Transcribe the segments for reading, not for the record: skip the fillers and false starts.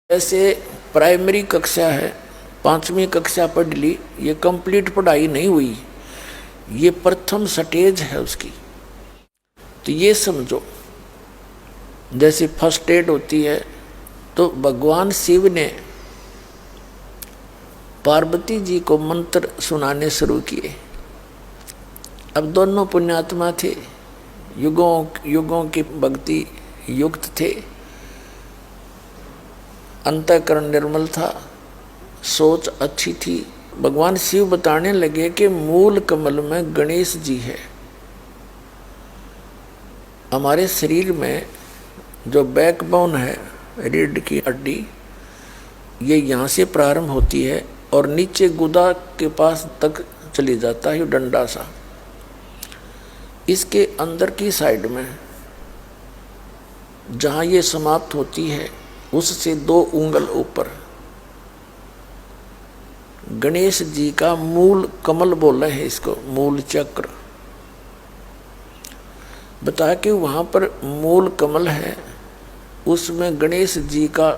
ऐसे प्राइमरी कक्षा है, 5वीं कक्षा पढ़ ली, ये कंप्लीट पढ़ाई नहीं हुई, ये प्रथम स्टेज है उसकी। तो ये समझो जैसे फर्स्ट एड होती है, तो भगवान शिव ने पार्वती जी को मंत्र सुनाने शुरू किए। अब दोनों पुण्यात्मा थे, युगों युगों की भक्ति युक्त थे, अंतःकरण निर्मल था, सोच अच्छी थी। भगवान शिव बताने लगे कि मूल कमल में गणेश जी है। हमारे शरीर में जो बैकबोन है, रीढ़ की हड्डी, ये यहाँ से प्रारंभ होती है और नीचे गुदा के पास तक चली जाता है, डंडा सा। इसके अंदर की साइड में जहाँ ये समाप्त होती है, उससे 2 उंगल ऊपर गणेश जी का मूल कमल बोला है, इसको मूल चक्र बता के वहाँ पर मूल कमल है, उसमें गणेश जी का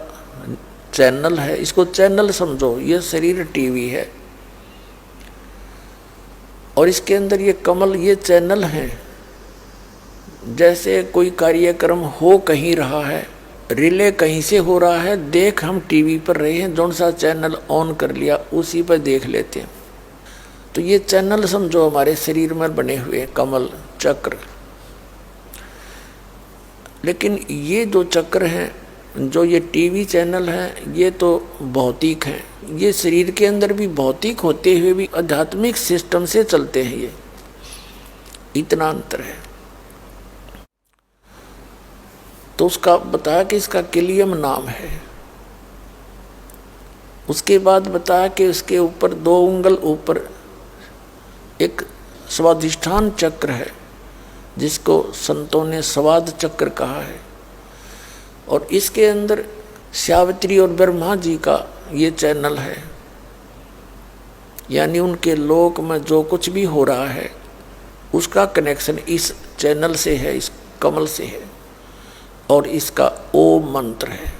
चैनल है। इसको चैनल समझो, ये शरीर टीवी है और इसके अंदर ये कमल, ये चैनल है। जैसे कोई कार्यक्रम हो कहीं रहा है, रिले कहीं से हो रहा है, देख हम टीवी पर रहे हैं, जौन सा चैनल ऑन कर लिया उसी पर देख लेते हैं। तो ये चैनल समझो हमारे शरीर में बने हुए कमल चक्र। लेकिन ये जो चक्र हैं, जो ये टीवी चैनल हैं, ये तो भौतिक हैं। ये शरीर के अंदर भी भौतिक होते हुए भी आध्यात्मिक सिस्टम से चलते हैं। ये इतना अंतर है। तो उसका बताया कि इसका किलियम नाम है। उसके बाद बताया कि उसके ऊपर 2 उंगल ऊपर एक स्वाधिष्ठान चक्र है, जिसको संतों ने स्वाद चक्र कहा है। और इसके अंदर सावित्री और ब्रह्मा जी का ये चैनल है, यानी उनके लोक में जो कुछ भी हो रहा है उसका कनेक्शन इस चैनल से है, इस कमल से है। और इसका ओम मंत्र है।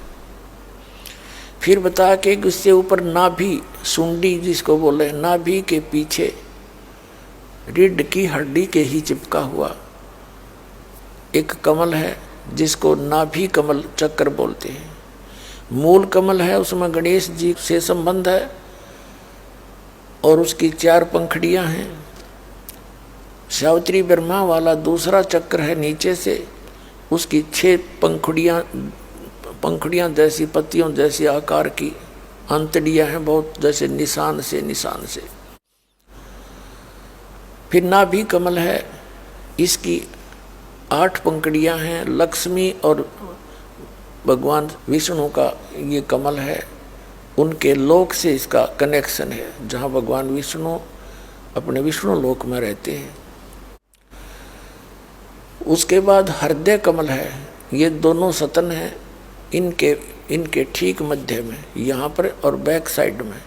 फिर बताया कि इससे ऊपर नाभि, सुंडी जिसको बोले, नाभि के पीछे रीढ़ की हड्डी के ही चिपका हुआ एक कमल है, जिसको नाभि कमल चक्र बोलते हैं। मूल कमल है, उसमें गणेश जी से संबंध है और उसकी 4 पंखुड़ियां हैं। सावित्री ब्रह्मा वाला दूसरा चक्र है, नीचे से उसकी 6 पंखुड़ियां जैसी, पत्तियों जैसी आकार की अंतड़ियां हैं, बहुत जैसे निशान से। फिर नाभि कमल है, इसकी 8 पंखुड़ियां हैं। लक्ष्मी और भगवान विष्णु का ये कमल है, उनके लोक से इसका कनेक्शन है, जहाँ भगवान विष्णु अपने विष्णु लोक में रहते हैं। उसके बाद हृदय कमल है, ये दोनों सतन हैं, इनके ठीक मध्य में, यहाँ पर और बैक साइड में,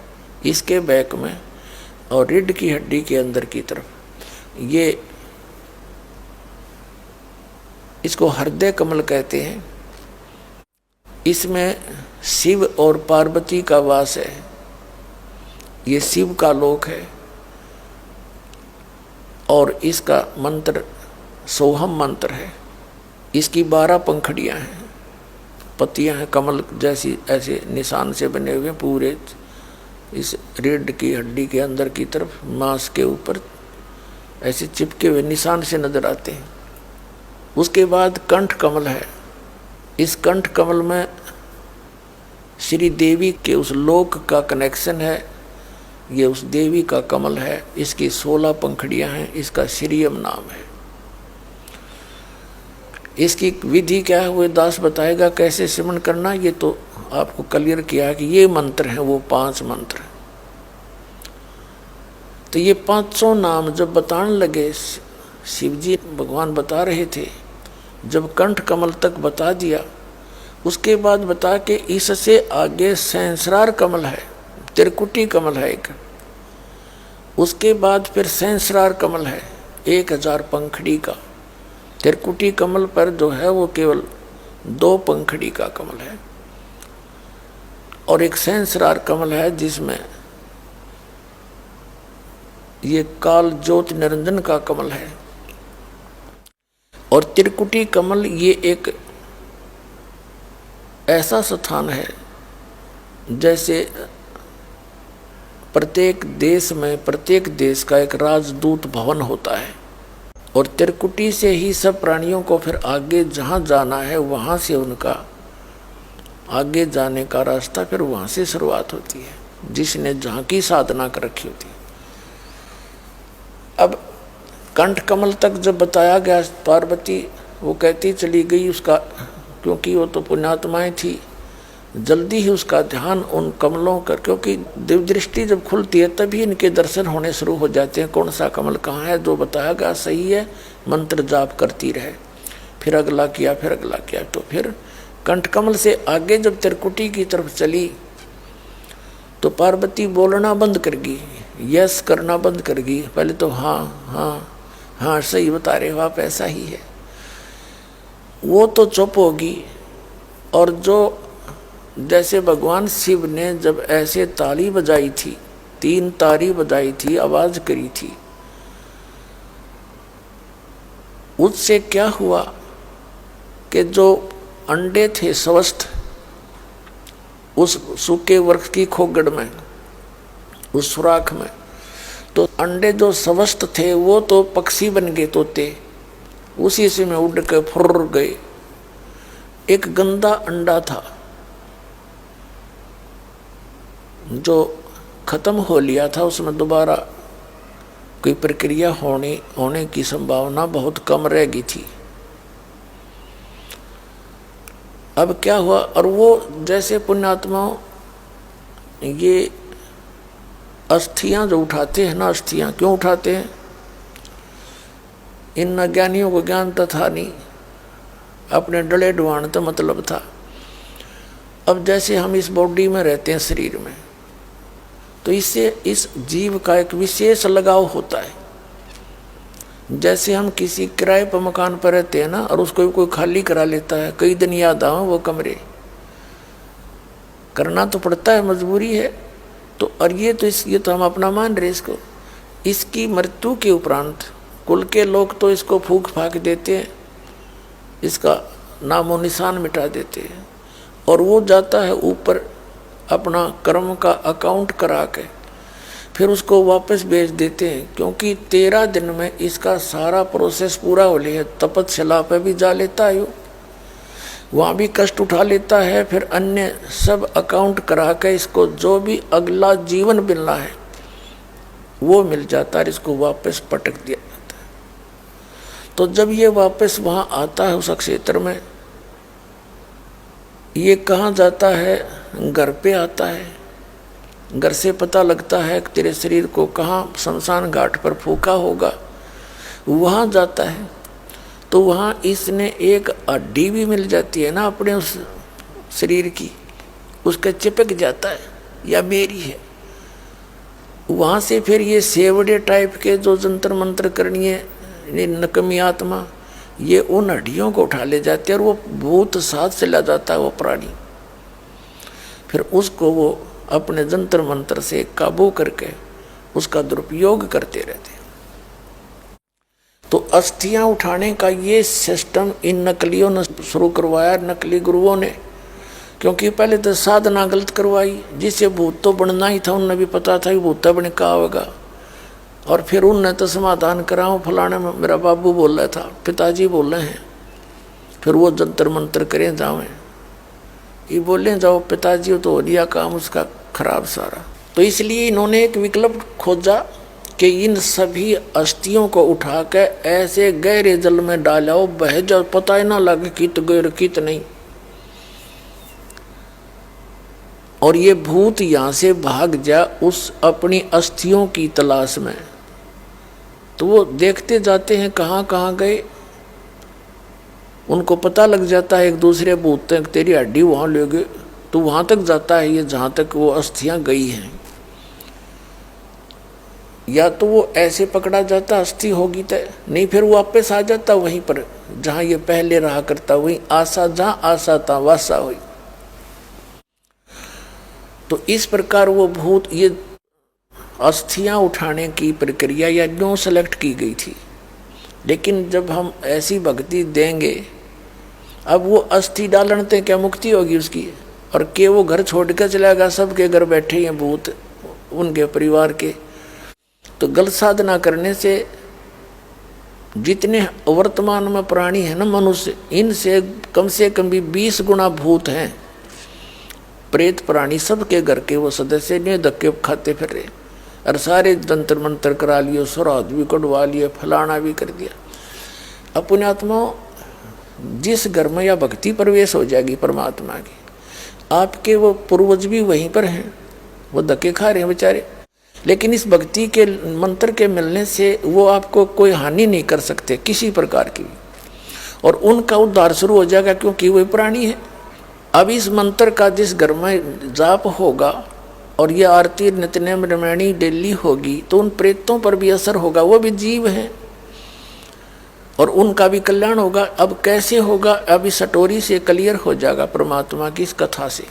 इसके बैक में और रीढ़ की हड्डी के अंदर की तरफ, ये इसको हृदय कमल कहते हैं। इसमें शिव और पार्वती का वास है, ये शिव का लोक है। और इसका मंत्र सोहम मंत्र है। इसकी 12 पंखुड़ियां हैं, पत्तियां हैं कमल जैसी, ऐसे निशान से बने हुए पूरे इस रीढ़ की हड्डी के अंदर की तरफ, मांस के ऊपर ऐसे चिपके हुए निशान से नजर आते हैं। उसके बाद कंठ कमल है। इस कंठ कमल में श्री देवी के उस लोक का कनेक्शन है, ये उस देवी का कमल है। इसकी 16 पंखुड़ियां हैं, इसका श्रीयम नाम है। इसकी विधि क्या है वो दास बताएगा, कैसे सिमरन करना, ये तो आपको क्लियर किया है कि ये मंत्र हैं, वो 5 मंत्र। तो ये 500 नाम जब बताने लगे, शिवजी भगवान बता रहे थे, जब कंठ कमल तक बता दिया, उसके बाद बता के इससे आगे सहस्रार कमल है, त्रिकुटी कमल है एक। उसके बाद फिर सहस्रार कमल है, 1000 पंखुड़ी का। त्रिकुटी कमल पर जो है वो केवल 2 पंखुड़ी का कमल है। और एक सहस्रार कमल है जिसमें ये काल ज्योति निरंजन का कमल है। और त्रिकुटी कमल ये एक ऐसा स्थान है जैसे प्रत्येक देश में प्रत्येक देश का एक राजदूत भवन होता है, और त्रिकुटी से ही सब प्राणियों को फिर आगे जहाँ जाना है वहाँ से उनका आगे जाने का रास्ता फिर वहाँ से शुरुआत होती है, जिसने जहाँ की साधना कर रखी होती है। अब कंठ कमल तक जब बताया गया, पार्वती वो कहती चली गई उसका, क्योंकि वो तो पुण्यात्माएं थी, जल्दी ही उसका ध्यान उन कमलों कर, क्योंकि दिव्य दृष्टि जब खुलती है तभी इनके दर्शन होने शुरू हो जाते हैं। कौन सा कमल कहाँ है, जो बताया गया सही है, मंत्र जाप करती रहे, फिर अगला किया, फिर अगला किया। तो फिर कंठ कमल से आगे जब त्रिकुटी की तरफ चली तो पार्वती बोलना बंद कर गई, यस करना बंद कर गई। पहले तो हाँ हाँ हाँ सही बता रहे हो आप, ऐसा ही है, वो तो चुप होगी। और जो जैसे भगवान शिव ने जब ऐसे ताली बजाई थी, 3 ताली बजाई थी, आवाज करी थी, उससे क्या हुआ कि जो अंडे थे स्वस्थ उस सूखे वृक्ष की खोगड़ में, उस सुराख में, तो अंडे जो स्वस्थ थे वो तो पक्षी बन गए, तोते, उसी से में उड़ के फुर्र गए। एक गंदा अंडा था जो खत्म हो लिया था, उसमें दोबारा कोई प्रक्रिया होने की संभावना बहुत कम रह गई थी। अब क्या हुआ, और वो जैसे पुण्यात्माओं ये अस्थियां जो उठाते हैं ना, अस्थियां क्यों उठाते हैं, इन अज्ञानियों को ज्ञान तो था नहीं, अपने डले डुआन तो मतलब था। अब जैसे हम इस बॉडी में रहते हैं, शरीर में, तो इससे इस जीव का एक विशेष लगाव होता है। जैसे हम किसी किराए पर मकान पर रहते हैं ना, और उसको कोई खाली करा लेता है, कई दिन याद आवे वो कमरे, करना तो पड़ता है, मजबूरी है। तो और ये तो हम अपना मान रहे इसको, इसकी मृत्यु के उपरांत कुल के लोग तो इसको फूंक फाक देते हैं, इसका नामो निशान मिटा देते हैं, और वो जाता है ऊपर अपना कर्म का अकाउंट करा के फिर उसको वापस भेज देते हैं, क्योंकि 13 दिन में इसका सारा प्रोसेस पूरा हो लिया। तपस्या पे भी जा लेता है, वहाँ भी कष्ट उठा लेता है, फिर अन्य सब अकाउंट करा के इसको जो भी अगला जीवन मिलना है वो मिल जाता है, इसको वापस पटक दिया जाता है। तो जब ये वापस वहाँ आता है उस क्षेत्र में, ये कहाँ जाता है, घर पे आता है। घर से पता लगता है कि तेरे शरीर को कहाँ शमशान घाट पर फूका होगा, वहाँ जाता है। तो वहाँ इसने एक हड्डी भी मिल जाती है ना अपने उस शरीर की, उसका चिपक जाता है, या मेरी है। वहाँ से फिर ये सेवड़े टाइप के जो जंतर मंत्र करनी है नकमी आत्मा, ये उन हड्डियों को उठा ले जाते हैं, और वो भूत साथ चला जाता है वो प्राणी। फिर उसको वो अपने जंतर मंत्र से काबू करके उसका दुरुपयोग करते रहते हैं। तो अस्थियां उठाने का ये सिस्टम इन नकलियों ने शुरू करवाया, नकली गुरुओं ने, क्योंकि पहले तो साधना गलत करवाई। जिससे भूत तो बनना ही था, उन्हें भी पता था कि भूत बने का होगा, और फिर उनने तो समाधान कराऊँ फलाने में मेरा बाबू बोल रहा था, पिताजी बोल रहे हैं, फिर वो जंतर मंत्र करें जावें, ये बोले जाओ पिताजी, तो हो दिया काम उसका खराब सारा। तो इसलिए इन्होंने एक विकल्प खोजा कि इन सभी अस्थियों को उठा के ऐसे गहरे जल में डालो, बह जाओ, पता ही ना लगे कित गैर कित नहीं। और ये भूत यहाँ से भाग जा उस अपनी अस्थियों की तलाश में। तो वो देखते जाते हैं कहाँ कहाँ गए, उनको पता लग जाता है एक दूसरे भूत तक, तेरी हड्डी वहाँ ले गए, तो वहाँ तक जाता है ये जहाँ तक वो अस्थियाँ गई हैं। या तो वो ऐसे पकड़ा जाता अस्थि होगी तो नहीं, फिर वो वापस आ जाता वहीं पर जहाँ ये पहले रहा करता, वहीं आशा जहाँ आशा था वासा हुई। तो इस प्रकार वो भूत, ये अस्थियां उठाने की प्रक्रिया या यूं सेलेक्ट की गई थी। लेकिन जब हम ऐसी भक्ति देंगे, अब वो अस्थि डालते क्या मुक्ति होगी उसकी, और के वो घर छोड़ कर चलेगा, सबके घर बैठे हैं भूत उनके परिवार के। तो गलत साधना करने से जितने वर्तमान में प्राणी है ना मनुष्य, इनसे कम से कम भी 20 गुना भूत हैं, प्रेत प्राणी सबके घर के वो सदस्य ने धक्के खाते फिर रहे, और सारे तंत्र मंत्र करा लिए, श्राद्ध भी कटवा लिए, फलाना भी कर दिया। अपने आत्मा जिस घर में या भक्ति प्रवेश हो जाएगी परमात्मा की, आपके वो पूर्वज भी वहीं पर हैं, वो धक्के खा रहे हैं बेचारे, लेकिन इस भक्ति के मंत्र के मिलने से वो आपको कोई हानि नहीं कर सकते किसी प्रकार की, और उनका उद्धार शुरू हो जाएगा, क्योंकि वो प्राणी है। अब इस मंत्र का जिस घर में जाप होगा और ये आरती नित्यनेम रामायणी डेली होगी, तो उन प्रेतों पर भी असर होगा, वो भी जीव हैं और उनका भी कल्याण होगा। अब कैसे होगा, अब इस स्टोरी से क्लियर हो जाएगा परमात्मा की इस कथा से।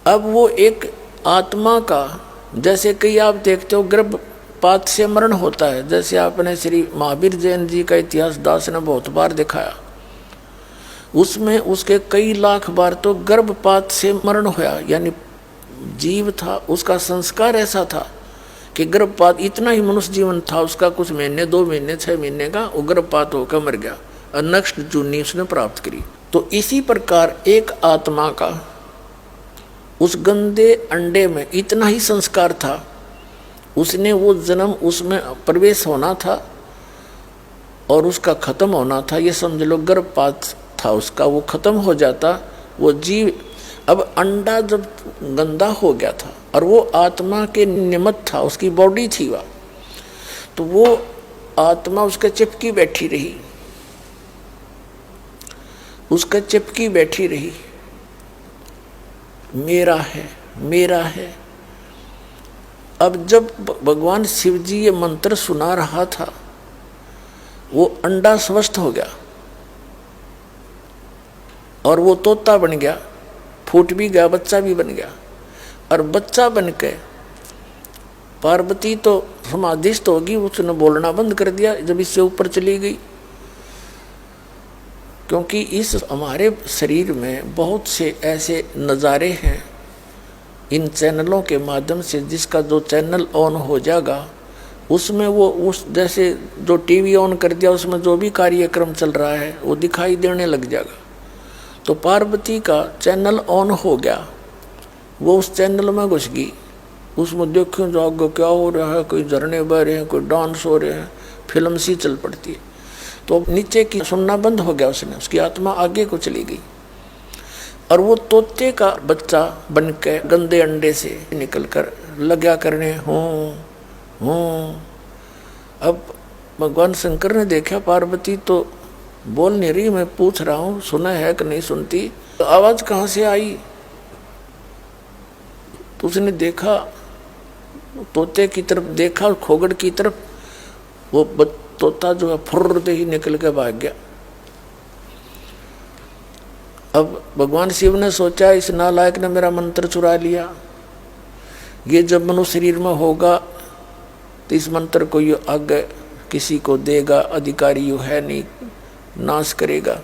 अब वो एक आत्मा का, जैसे कई आप देखते हो गर्भपात से मरण होता है, जैसे आपने श्री महावीर जैन जी का इतिहास दास ने बहुत बार दिखाया, उसमें उसके कई लाख बार तो गर्भपात से मरण होया, यानी जीव था, उसका संस्कार ऐसा था कि गर्भपात, इतना ही मनुष्य जीवन था उसका, कुछ महीने 2 महीने 6 महीने का, वो गर्भपात होकर मर गया और नेक्स्ट जूनी उसने प्राप्त करी। तो इसी प्रकार एक आत्मा का उस गंदे अंडे में इतना ही संस्कार था, उसने वो जन्म उसमें प्रवेश होना था और उसका खत्म होना था। ये समझ लो गर्भपात था उसका, वो खत्म हो जाता वो जीव। अब अंडा जब गंदा हो गया था और वो आत्मा के निमित्त था, उसकी बॉडी थी वह, तो वो आत्मा उसके चिपकी बैठी रही, उसका चिपकी बैठी रही, मेरा है मेरा है। अब जब भगवान शिव जी ये मंत्र सुना रहा था, वो अंडा स्वस्थ हो गया और वो तोता बन गया, फूट भी गया, बच्चा भी बन गया। और बच्चा बन के पार्वती तो समाधिस्थ होगी, उसने बोलना बंद कर दिया जब इससे ऊपर चली गई, क्योंकि इस हमारे शरीर में बहुत से ऐसे नज़ारे हैं इन चैनलों के माध्यम से, जिसका जो चैनल ऑन हो जाएगा उसमें वो उस जैसे जो टीवी ऑन कर दिया उसमें जो भी कार्यक्रम चल रहा है वो दिखाई देने लग जाएगा। तो पार्वती का चैनल ऑन हो गया, वो उस चैनल में घुस गई, उसमें देखो जाओगे क्या हो रहा है, कोई झरने बह रहे हैं, कोई डांस हो रहे हैं, फिल्म सी चल पड़ती है। तो नीचे की सुनना बंद हो गया उसने, उसकी आत्मा आगे को चली गई और वो तोते का बच्चा बन के गंदे अंडे से निकल कर लगा करने हूँ। अब भगवान शंकर ने देखा पार्वती तो बोल नहीं रही, मैं पूछ रहा हूँ सुना है कि नहीं सुनती, तो आवाज कहाँ से आई? तो उसने देखा, तोते की तरफ देखा, खोगड़ की तरफ, वो तोता जो है फुर्रते ही निकल के भाग गया। अब भगवान शिव ने सोचा इस नालायक ने मेरा मंत्र चुरा लिया, ये जब मनुष्य शरीर में होगा तो इस मंत्र को ये आगे किसी को देगा, अधिकारी यो है नहीं, नाश करेगा।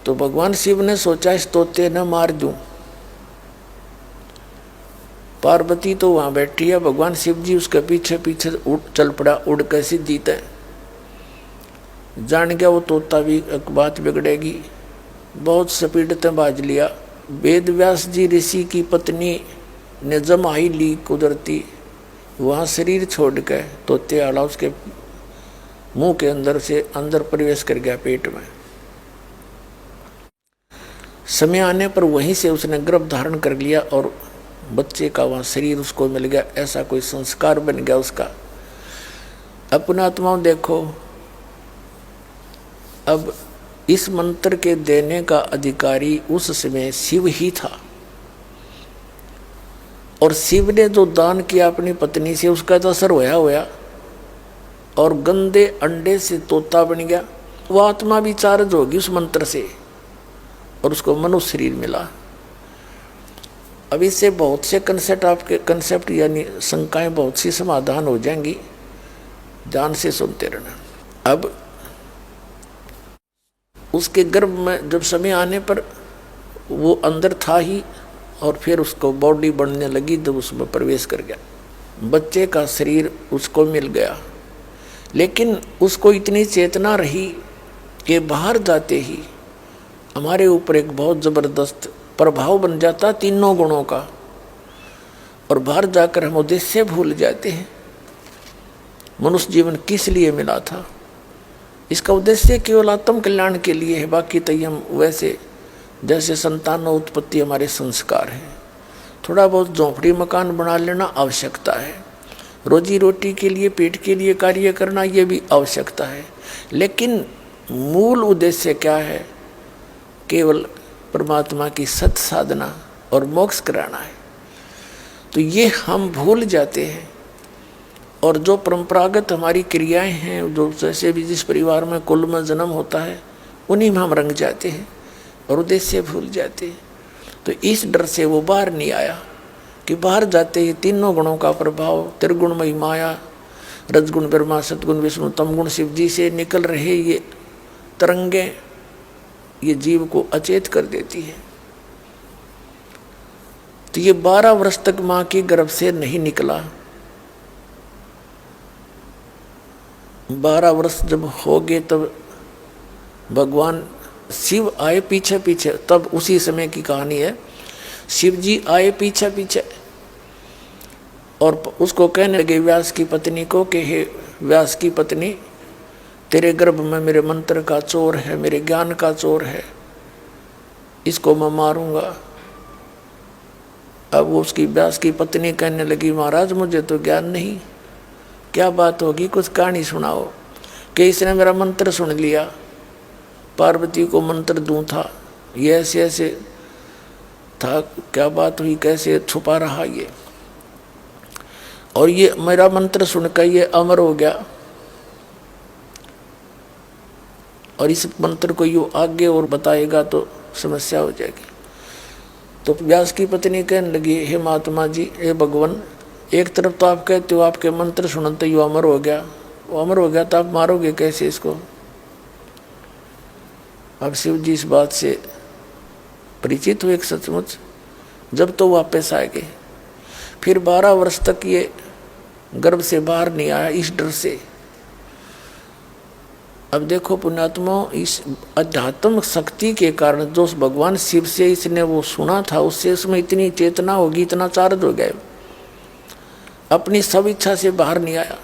तो भगवान शिव ने सोचा इस तोते न मार दूं। पार्वती तो वहां बैठी है, भगवान शिव जी उसके पीछे पीछे चल पड़ा, उड़ के सीधी तय। जान गया वो तोता भी एक बात बिगड़ेगी, बहुत स्पीड से बाज लिया। वेद व्यास जी ऋषि की पत्नी ने जमाई ली कुदरती, वहाँ शरीर छोड़ के तोते आला उसके मुंह के अंदर से अंदर प्रवेश कर गया पेट में। समय आने पर वहीं से उसने गर्भ धारण कर लिया और बच्चे का वहाँ शरीर उसको मिल गया, ऐसा कोई संस्कार बन गया उसका। अपना आत्माओं देखो, अब इस मंत्र के देने का अधिकारी उस समय शिव ही था, और शिव ने जो दान किया अपनी पत्नी से उसका तो असर होया और गंदे अंडे से तोता बन गया। वो आत्मा भी चार्ज होगी उस मंत्र से और उसको मनुष्य शरीर मिला। अब इससे बहुत से कंसेप्ट यानी शंकाएं बहुत सी समाधान हो जाएंगी। ध्यान से सुनते रहना। अब उसके गर्भ में जब समय आने पर वो अंदर था ही, और फिर उसको बॉडी बनने लगी जब उसमें प्रवेश कर गया, बच्चे का शरीर उसको मिल गया। लेकिन उसको इतनी चेतना रही कि बाहर जाते ही हमारे ऊपर एक बहुत ज़बरदस्त प्रभाव बन जाता तीनों गुणों का, और बाहर जाकर हम उद्देश्य भूल जाते हैं। मनुष्य जीवन किस लिए मिला था? इसका उद्देश्य केवल आत्म कल्याण के लिए है। बाकी तो हम वैसे जैसे संतान और उत्पत्ति हमारे संस्कार हैं। थोड़ा बहुत झोंपड़ी मकान बना लेना आवश्यकता है, रोजी रोटी के लिए पेट के लिए कार्य करना ये भी आवश्यकता है, लेकिन मूल उद्देश्य क्या है? केवल परमात्मा की सत साधना और मोक्ष कराना है। तो ये हम भूल जाते हैं, और जो परंपरागत हमारी क्रियाएं हैं, जो जैसे भी जिस परिवार में कुल में जन्म होता है उन्हीं में हम रंग जाते हैं और उद्देश्य भूल जाते हैं। तो इस डर से वो बाहर नहीं आया कि बाहर जाते ही तीनों गुणों का प्रभाव, त्रिगुणमयी माया, रजगुण ब्रह्मा, सतगुण विष्णु, तमगुण शिव जी से निकल रहे ये तरंगें ये जीव को अचेत कर देती है। तो ये 12 वर्ष तक माँ की गर्भ से नहीं निकला। 12 वर्ष जब हो गए तब भगवान शिव आए पीछे पीछे। तब उसी समय की कहानी है। शिव जी आए पीछे पीछे और उसको कहने लगे व्यास की पत्नी को कि हे व्यास की पत्नी, तेरे गर्भ में मेरे मंत्र का चोर है, मेरे ज्ञान का चोर है, इसको मैं मारूंगा। अब उसकी व्यास की पत्नी कहने लगी महाराज मुझे तो ज्ञान नहीं, क्या बात होगी, कुछ कहानी सुनाओ। कि इसने मेरा मंत्र सुन लिया, पार्वती को मंत्र दूं था, ये ऐसे ऐसे था, क्या बात हुई, कैसे छुपा रहा ये, और ये मेरा मंत्र सुनकर ये अमर हो गया, और इस मंत्र को यू आगे और बताएगा तो समस्या हो जाएगी। तो व्यास की पत्नी कहने लगी हे महात्मा जी, हे भगवान, एक तरफ तो आप कहते हो आपके मंत्र सुनते यू अमर हो गया, वो अमर हो गया तो आप मारोगे कैसे इसको? अब शिव जी इस बात से परिचित हुए सचमुच, जब तो वापस आ गए। फिर 12 वर्ष तक ये गर्भ से बाहर नहीं आया इस डर से। अब देखो पुण्यात्मा, इस अध्यात्म शक्ति के कारण जो भगवान शिव से इसने वो सुना था, उससे उसमें इतनी चेतना होगी, इतना चार्ज हो गया, अपनी सब इच्छा से बाहर नहीं आया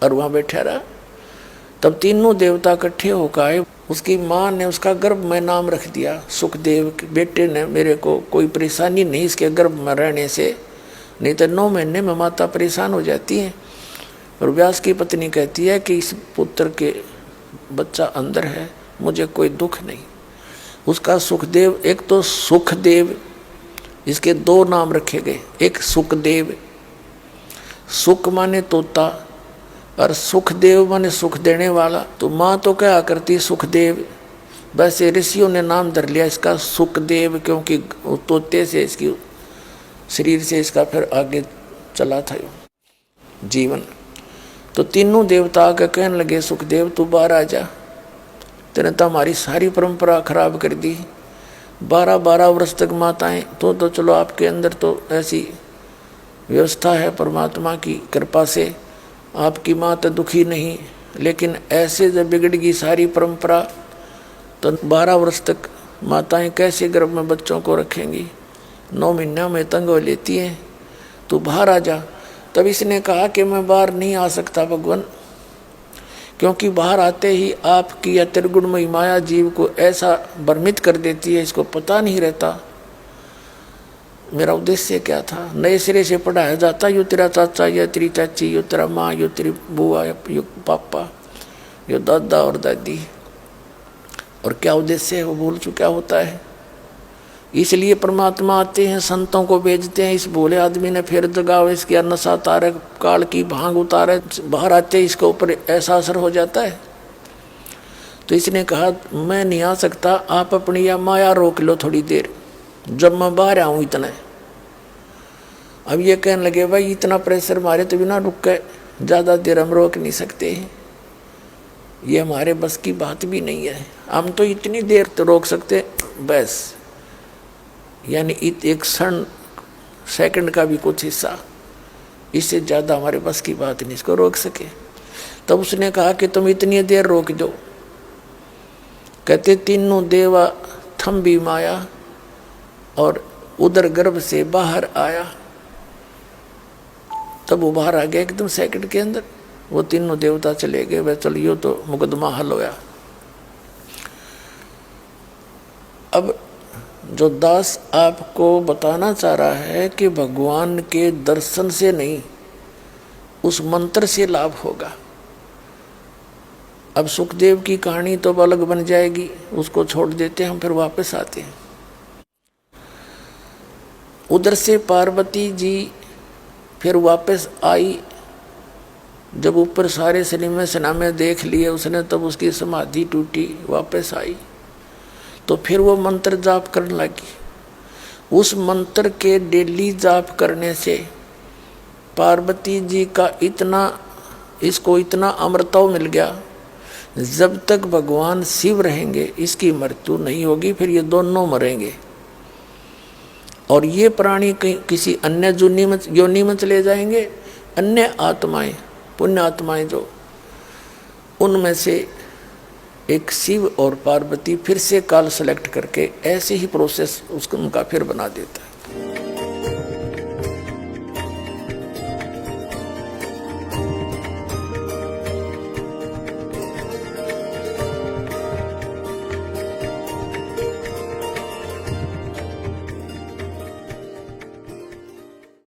और वहाँ बैठा रहा। तब तीनों देवता इकट्ठे होकर आए। उसकी माँ ने उसका गर्भ में नाम रख दिया सुखदेव। बेटे ने मेरे को कोई परेशानी नहीं इसके गर्भ में रहने से, नहीं तो 9 महीने में माता परेशान हो जाती है। और व्यास की पत्नी कहती है कि इस पुत्र के बच्चा अंदर है, मुझे कोई दुख नहीं। उसका सुखदेव, एक तो सुखदेव, इसके 2 नाम रखे गए, एक सुखदेव, सुख माने तोता और सुखदेव माने सुख देने वाला। तो माँ तो क्या करती सुखदेव, वैसे ऋषियों ने नाम धर लिया इसका सुखदेव, क्योंकि तोते से इसकी शरीर से इसका फिर आगे चला था जीवन। तो तीनों देवता आकर कहने लगे सुखदेव तू बाहर आ जा, तेने तो हमारी सारी परंपरा खराब कर दी। 12 वर्ष तक माताएं तो चलो आपके अंदर तो ऐसी व्यवस्था है परमात्मा की कृपा से, आपकी माँ तो दुखी नहीं, लेकिन ऐसे जब बिगड़गी सारी परंपरा तो 12 वर्ष तक माताएं कैसे गर्भ में बच्चों को रखेंगी? 9 महीनों में तंग हो लेती हैं। तो बाहर आ जा। तब इसने कहा कि मैं बाहर नहीं आ सकता भगवान, क्योंकि बाहर आते ही आपकी या त्रिगुणमयी माया जीव को ऐसा भ्रमित कर देती है, इसको पता नहीं रहता मेरा उद्देश्य क्या था। नए सिरे से पढ़ाया जाता, यो तेरा चाचा, यो तेरी चाची, यो तेरा माँ, यो तेरी बुआ, यो पापा, यो दादा और दादी, और क्या उद्देश्य है वो भूल चुका होता है। इसलिए परमात्मा आते हैं, संतों को भेजते हैं, इस भोले आदमी ने फिर जगाओ, इसकी नशा उतारे, काल की भांग उतारे, बाहर आते ही इसके ऊपर ऐसा असर हो जाता है। तो इसने कहा मैं नहीं आ सकता, आप अपनी या माया रोक लो थोड़ी देर, जब मैं बाहर आऊँ इतना अब ये कहने लगे भाई इतना प्रेशर मारे तो बिना रुक के ज़्यादा देर हम रोक नहीं सकते, ये हमारे बस की बात भी नहीं है, हम तो इतनी देर तो रोक सकते बस, यानी एक क्षण सेकंड का भी कुछ हिस्सा, इससे ज़्यादा हमारे बस की बात नहीं, इसको रोक सके। तब उसने कहा कि तुम इतनी देर रोक दो। कहते तीनों देवा थम भी माया और उधर गर्भ से बाहर आया, तब वो बाहर आ गया एकदम सेकंड के अंदर, वो तीनों देवता चले गए। वह चलियो तो मुकदमा हल होया। अब जो दास आपको बताना चाह रहा है कि भगवान के दर्शन से नहीं, उस मंत्र से लाभ होगा। अब सुखदेव की कहानी तो अलग बन जाएगी, उसको छोड़ देते हैं, हम फिर वापस आते हैं। उधर से पार्वती जी फिर वापस आई, जब ऊपर सारे सिनेमे सिनामे देख लिए उसने, तब उसकी समाधि टूटी, वापस आई तो फिर वो मंत्र जाप करने लगी। उस मंत्र के डेली जाप करने से पार्वती जी का इसको इतना अमृतव मिल गया, जब तक भगवान शिव रहेंगे इसकी मृत्यु नहीं होगी, फिर ये दोनों मरेंगे और ये प्राणी कहीं किसी अन्य योनि में चले जाएंगे। अन्य आत्माएं, पुण्य आत्माएं जो, उनमें से एक शिव और पार्वती फिर से काल सेलेक्ट करके ऐसे ही प्रोसेस उनका फिर बना देता है।